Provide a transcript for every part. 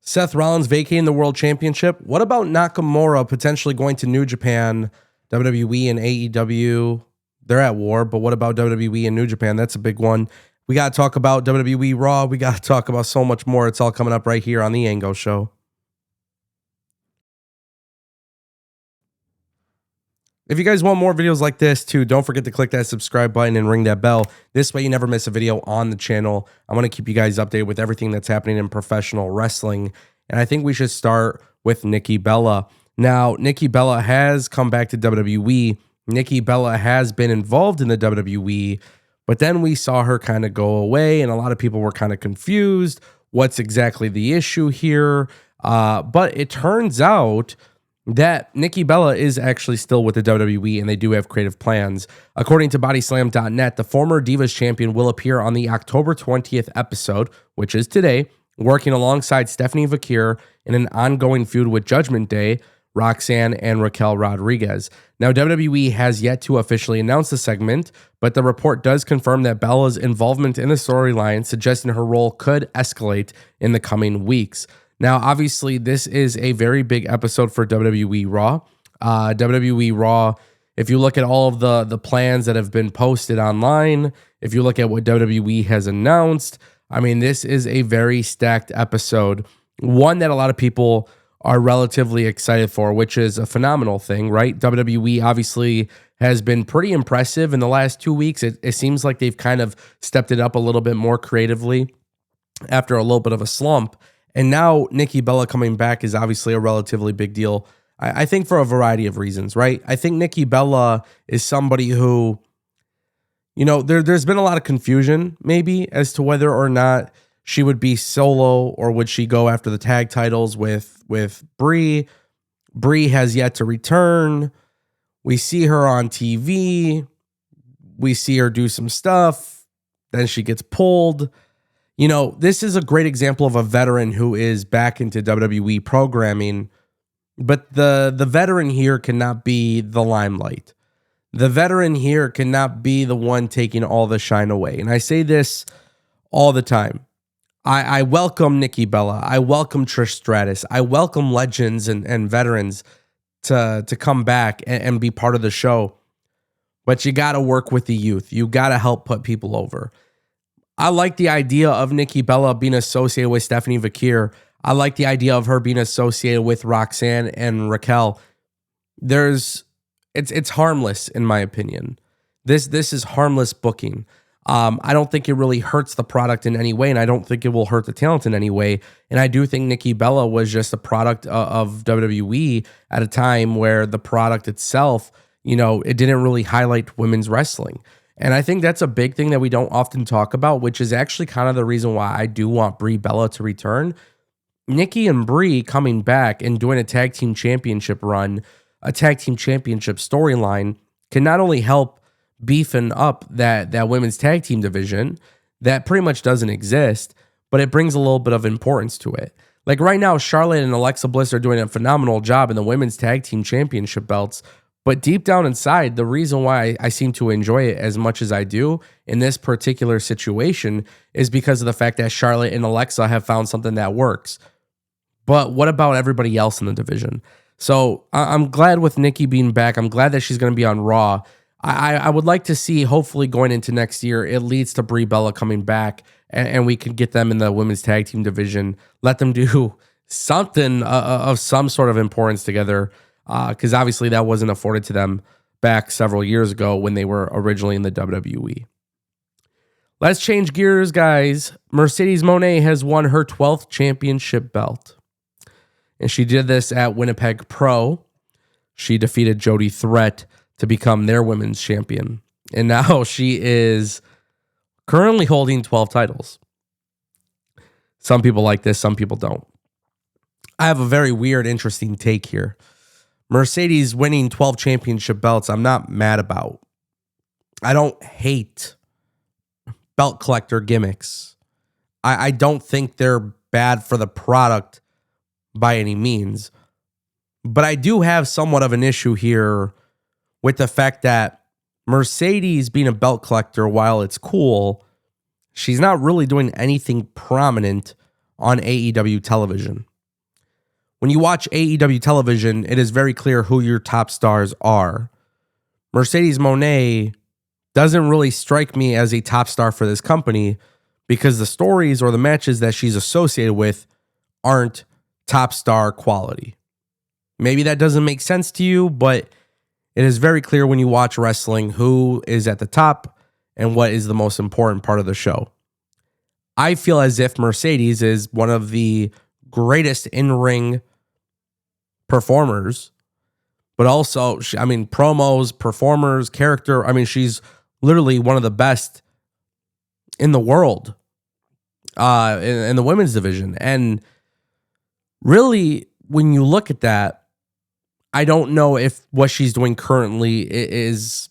Seth Rollins vacating the World Championship. What about Nakamura potentially going to New Japan, WWE, and AEW? They're at war, but what about WWE and New Japan? That's a big one. We got to talk about WWE Raw. We got to talk about so much more. It's all coming up right here on The Ango Show. If you guys want more videos like this too, don't forget to click that subscribe button and ring that bell. This way you never miss a video on the channel. I want to keep you guys updated with everything that's happening in professional wrestling. And I think we should start with Nikki Bella. Now, Nikki Bella has come back to WWE. Nikki Bella has been involved in the WWE, but then we saw her kind of go away, and a lot of people were kind of confused. What's exactly the issue here? But it turns out that Nikki Bella is actually still with the WWE, and they do have creative plans. According to Bodyslam.net, the former Divas champion will appear on the October 20th episode, which is today, working alongside Stephanie Vaquer in an ongoing feud with Judgment Day, Roxanne, and Raquel Rodriguez. Now, WWE has yet to officially announce the segment, but the report does confirm that Bella's involvement in the storyline, suggesting her role could escalate in the coming weeks. Now, obviously, this is a very big episode for WWE Raw. WWE Raw, if you look at all of the plans that have been posted online, if you look at what WWE has announced, I mean, this is a very stacked episode. One that a lot of people are relatively excited for, which is a phenomenal thing, right? WWE obviously has been pretty impressive in the last 2 weeks. It seems like they've kind of stepped it up a little bit more creatively after a little bit of a slump. And now Nikki Bella coming back is obviously a relatively big deal. I think for a variety of reasons, right? I think Nikki Bella is somebody who, you know, there's been a lot of confusion maybe as to whether or not she would be solo or would she go after the tag titles with Brie. Brie has yet to return. We see her on TV. We see her do some stuff. Then she gets pulled. You know, this is a great example of a veteran who is back into WWE programming, but the veteran here cannot be the limelight. The veteran here cannot be the one taking all the shine away. And I say this all the time. I welcome Nikki Bella. I welcome Trish Stratus. I welcome legends and veterans to come back and be part of the show. But you got to work with the youth. You got to help put people over. I like the idea of Nikki Bella being associated with Stephanie Vaquer. I like the idea of her being associated with Roxanne and Raquel. It's harmless in my opinion. This is harmless booking. I don't think it really hurts the product in any way, and I don't think it will hurt the talent in any way. And I do think Nikki Bella was just a product of WWE at a time where the product itself, you know, it didn't really highlight women's wrestling. And I think that's a big thing that we don't often talk about, which is actually kind of the reason why I do want Brie Bella to return. Nikki and Brie coming back and doing a tag team championship run, a tag team championship storyline can not only help beefing up that women's tag team division that pretty much doesn't exist, but it brings a little bit of importance to it. Like right now, Charlotte and Alexa Bliss are doing a phenomenal job in the women's tag team championship belts. But deep down inside, the reason why I seem to enjoy it as much as I do in this particular situation is because of the fact that Charlotte and Alexa have found something that works. But what about everybody else in the division? So I'm glad with Nikki being back. I'm glad that she's going to be on Raw. I would like to see, hopefully going into next year, it leads to Brie Bella coming back and we can get them in the women's tag team division. Let them do something of some sort of importance together. Because obviously that wasn't afforded to them back several years ago when they were originally in the WWE. Let's change gears, guys. Mercedes Mone has won her 12th championship belt. And she did this at Winnipeg Pro. She defeated Jody Threat to become their women's champion. And now she is currently holding 12 titles. Some people like this, some people don't. I have a very weird, interesting take here. Mercedes winning 12 championship belts, I'm not mad about. I don't hate belt collector gimmicks. I don't think they're bad for the product by any means. But I do have somewhat of an issue here with the fact that Mercedes being a belt collector, while it's cool, she's not really doing anything prominent on AEW television. when you watch AEW television, it is very clear who your top stars are. Mercedes Moné doesn't really strike me as a top star for this company because the stories or the matches that she's associated with aren't top star quality. Maybe that doesn't make sense to you, but it is very clear when you watch wrestling who is at the top and what is the most important part of the show. I feel as if Mercedes is one of the greatest in-ring performers, but also, promos, performers, character. She's literally one of the best in the world in the women's division. And really, when you look at that, I don't know if what she's doing currently is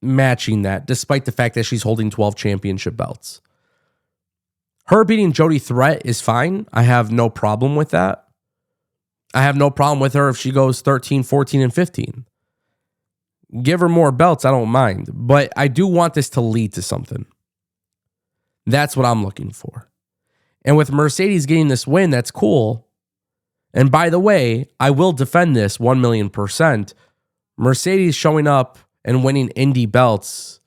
matching that, despite the fact that she's holding 12 championship belts. Her beating Jody Threat is fine. I have no problem with that. I have no problem with her if she goes 13, 14, and 15. Give her more belts, I don't mind. But I do want this to lead to something. That's what I'm looking for. And with Mercedes getting this win, that's cool. And by the way, I will defend this 1,000,000%. Mercedes showing up and winning indie belts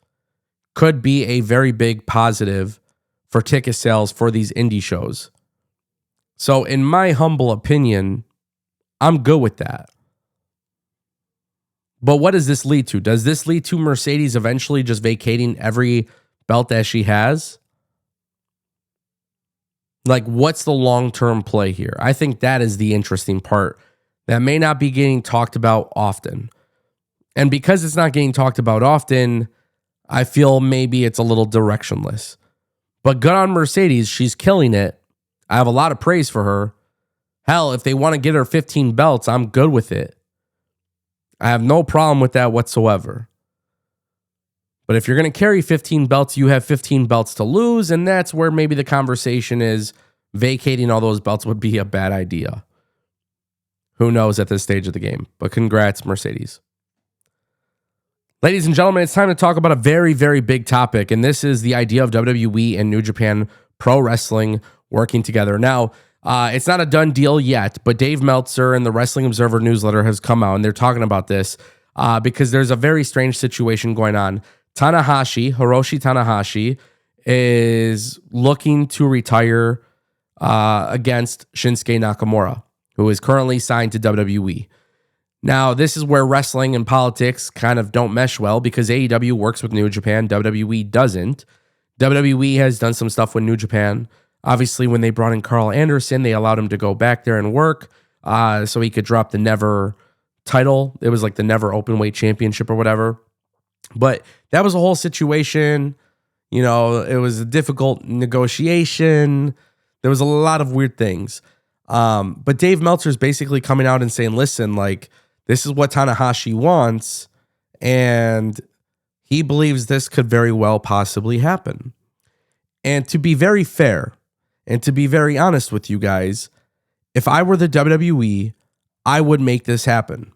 could be a very big positive for ticket sales for these indie shows. So in my humble opinion, I'm good with that. But what does this lead to? Does this lead to Mercedes eventually just vacating every belt that she has? Like, what's the long-term play here? I think that is the interesting part that may not be getting talked about often. And because it's not getting talked about often, I feel maybe it's a little directionless. But good on Mercedes. She's killing it. I have a lot of praise for her. Hell, if they want to get her 15 belts, I'm good with it. I have no problem with that whatsoever. But if you're going to carry 15 belts, you have 15 belts to lose, and that's where maybe the conversation is vacating all those belts would be a bad idea. Who knows at this stage of the game? But congrats, Mercedes. Ladies and gentlemen, it's time to talk about a very, very big topic, and this is the idea of WWE and New Japan Pro Wrestling working together. Now, it's not a done deal yet, but Dave Meltzer and the Wrestling Observer newsletter has come out, and they're talking about this because there's a very strange situation going on. Hiroshi Tanahashi, is looking to retire against Shinsuke Nakamura, who is currently signed to WWE. Now, this is where wrestling and politics kind of don't mesh well because AEW works with New Japan, WWE doesn't. WWE has done some stuff with New Japan. Obviously, when they brought in Carl Anderson, they allowed him to go back there and work so he could drop the Never title. It was like the Never Openweight Championship or whatever. But that was a whole situation. You know, it was a difficult negotiation. There was a lot of weird things. But Dave Meltzer's basically coming out and saying, listen, like, this is what Tanahashi wants, and he believes this could very well possibly happen. And to be very fair, and to be very honest with you guys, if I were the WWE, I would make this happen.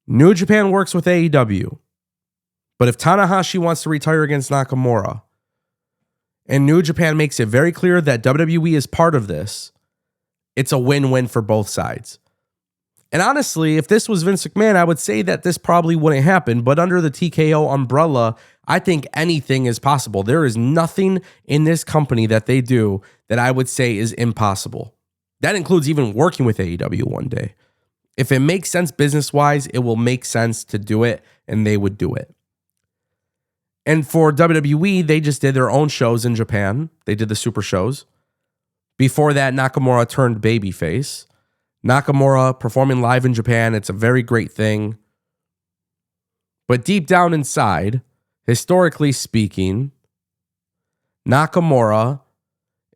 New Japan works with AEW, but if Tanahashi wants to retire against Nakamura, and New Japan makes it very clear that WWE is part of this, it's a win-win for both sides. And honestly, if this was Vince McMahon, I would say that this probably wouldn't happen, but under the TKO umbrella, I think anything is possible. There is nothing in this company that they do that I would say is impossible. That includes even working with AEW one day. If it makes sense business-wise, it will make sense to do it, and they would do it. And for WWE, they just did their own shows in Japan. They did the super shows. Before that, Nakamura turned babyface. Nakamura performing live in Japan, it's a very great thing. But deep down inside, historically speaking, Nakamura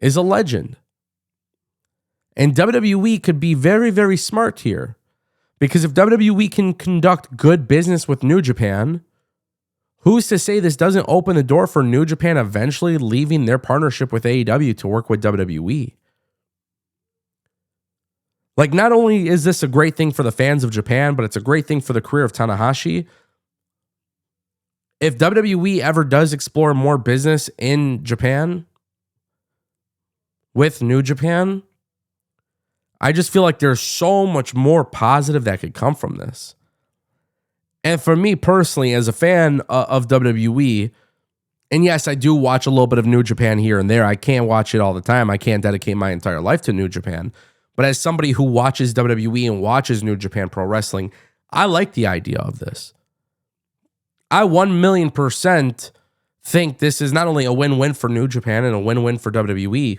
is a legend. And WWE could be very, very smart here. Because if WWE can conduct good business with New Japan, who's to say this doesn't open the door for New Japan eventually leaving their partnership with AEW to work with WWE? Like, not only is this a great thing for the fans of Japan, but it's a great thing for the career of Tanahashi. If WWE ever does explore more business in Japan with New Japan, I just feel like there's so much more positive that could come from this. And for me personally, as a fan of WWE, and yes, I do watch a little bit of New Japan here and there. I can't watch it all the time. I can't dedicate my entire life to New Japan. But as somebody who watches WWE and watches New Japan Pro Wrestling, I like the idea of this. I 1,000,000% think this is not only a win-win for New Japan and a win-win for WWE,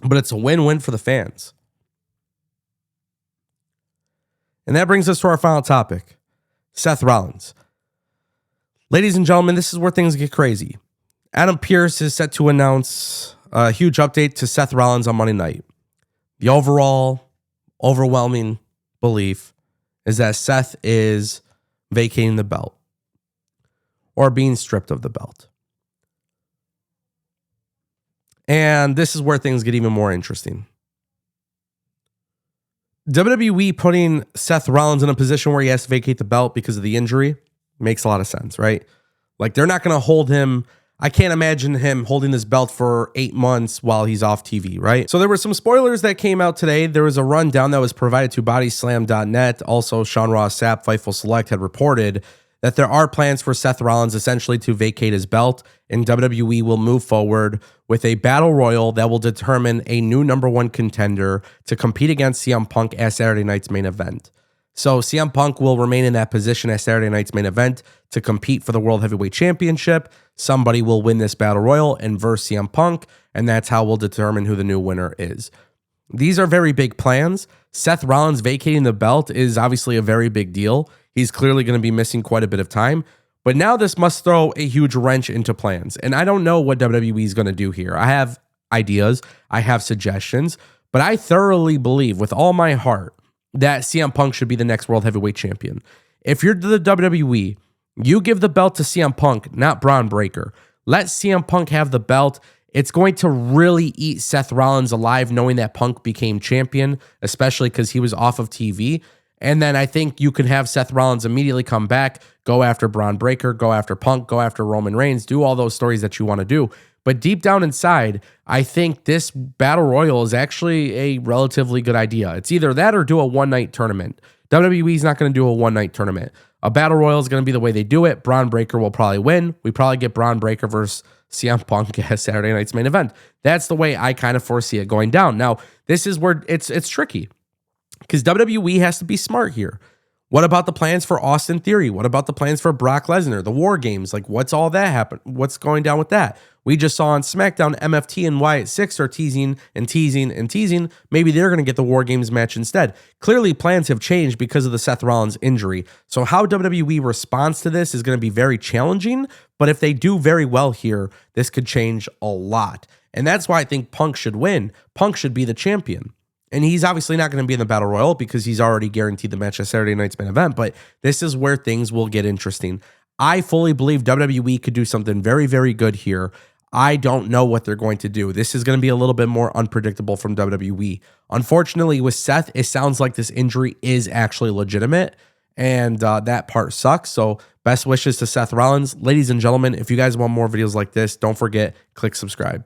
but it's a win-win for the fans. And that brings us to our final topic, Seth Rollins. Ladies and gentlemen, this is where things get crazy. Adam Pearce is set to announce a huge update to Seth Rollins on Monday night. The overwhelming belief is that Seth is vacating the belt or being stripped of the belt. And this is where things get even more interesting. WWE putting Seth Rollins in a position where he has to vacate the belt because of the injury makes a lot of sense, right? Like, they're not going to hold him. I can't imagine him holding this belt for 8 months while he's off TV, right? So there were some spoilers that came out today. There was a rundown that was provided to bodyslam.net. Also, Sean Ross Sapp, Fightful Select, had reported that there are plans for Seth Rollins essentially to vacate his belt, and WWE will move forward with a battle royal that will determine a new #1 contender to compete against CM Punk at Saturday night's main event. So CM Punk will remain in that position at Saturday night's main event to compete for the World Heavyweight Championship. Somebody will win this battle royal and verse CM Punk, and that's how we'll determine who the new winner is. These are very big plans. Seth Rollins vacating the belt is obviously a very big deal. He's clearly going to be missing quite a bit of time. But now this must throw a huge wrench into plans. And I don't know what WWE is going to do here. I have ideas. I have suggestions. But I thoroughly believe with all my heart that CM Punk should be the next World Heavyweight Champion. If you're the WWE, you give the belt to CM Punk, not Braun Breaker. Let CM Punk have the belt. It's going to really eat Seth Rollins alive knowing that Punk became champion, especially because he was off of TV. And then I think you can have Seth Rollins immediately come back, go after Braun Breaker, go after Punk, go after Roman Reigns, do all those stories that you want to do. But deep down inside, I think this battle royal is actually a relatively good idea. It's either that or do a one-night tournament. WWE's not going to do a one-night tournament. A battle royal is going to be the way they do it. Braun Breaker will probably win. We probably get Braun Breaker versus CM Punk at Saturday night's main event. That's the way I kind of foresee it going down. Now, this is where it's tricky because WWE has to be smart here. What about the plans for Austin Theory? What about the plans for Brock Lesnar? The War Games, like what's all that happen? What's going down with that? We just saw on SmackDown, MFT and Wyatt Six are teasing and teasing and teasing. Maybe they're going to get the War Games match instead. Clearly, plans have changed because of the Seth Rollins injury. So how WWE responds to this is going to be very challenging. But if they do very well here, this could change a lot. And that's why I think Punk should win. Punk should be the champion. And he's obviously not going to be in the Battle Royal because he's already guaranteed the match at Saturday night's main event. But this is where things will get interesting. I fully believe WWE could do something very, very good here. I don't know what they're going to do. This is going to be a little bit more unpredictable from WWE. Unfortunately, with Seth, it sounds like this injury is actually legitimate. And that part sucks. So best wishes to Seth Rollins. Ladies and gentlemen, if you guys want more videos like this, don't forget, click subscribe.